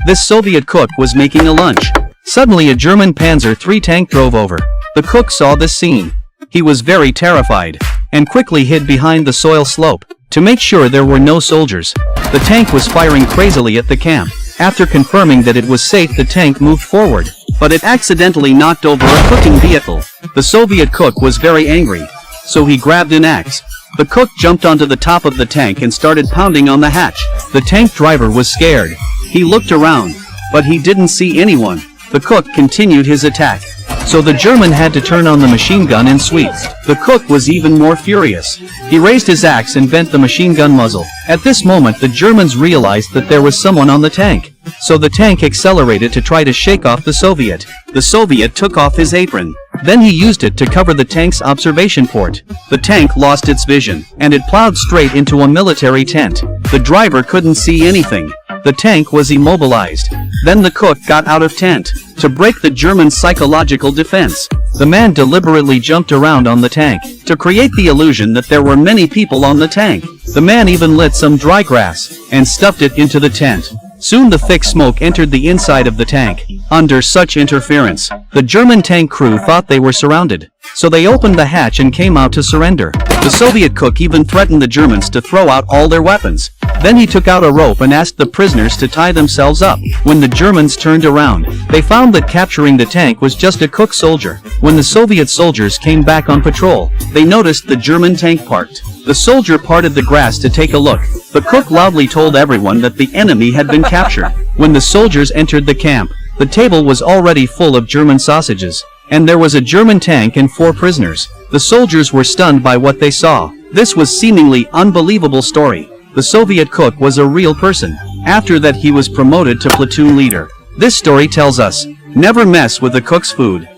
This Soviet cook was making a lunch. Suddenly a German Panzer III tank drove over. The cook saw this scene. He was very terrified, and quickly hid behind the soil slope, to make sure there were no soldiers. The tank was firing crazily at the camp. After confirming that it was safe, the tank moved forward, but it accidentally knocked over a cooking vehicle. The Soviet cook was very angry, so he grabbed an axe. The cook jumped onto the top of the tank and started pounding on the hatch. The tank driver was scared. He looked around, but he didn't see anyone. The cook continued his attack, so the German had to turn on the machine gun and sweep. The cook was even more furious. He raised his axe and bent the machine gun muzzle. At this moment the Germans realized that there was someone on the tank, so the tank accelerated to try to shake off the Soviet. The Soviet took off his apron. Then he used it to cover the tank's observation port. The tank lost its vision, and it plowed straight into a military tent. The driver couldn't see anything. The tank was immobilized. Then the cook got out of tent. To break the German psychological defense, the man deliberately jumped around on the tank, to create the illusion that there were many people on the tank. The man even lit some dry grass, and stuffed it into the tent. Soon the thick smoke entered the inside of the tank. Under such interference, the German tank crew thought they were surrounded, so they opened the hatch and came out to surrender. The Soviet cook even threatened the Germans to throw out all their weapons. Then he took out a rope and asked the prisoners to tie themselves up. When the Germans turned around, they found that capturing the tank was just a cook soldier. When the Soviet soldiers came back on patrol, they noticed the German tank parked. The soldier parted the grass to take a look. The cook loudly told everyone that the enemy had been captured. When the soldiers entered the camp, the table was already full of German sausages, and there was a German tank and 4 prisoners. The soldiers were stunned by what they saw. This was seemingly unbelievable story. The Soviet cook was a real person. After that he was promoted to platoon leader. This story tells us, never mess with the cook's food.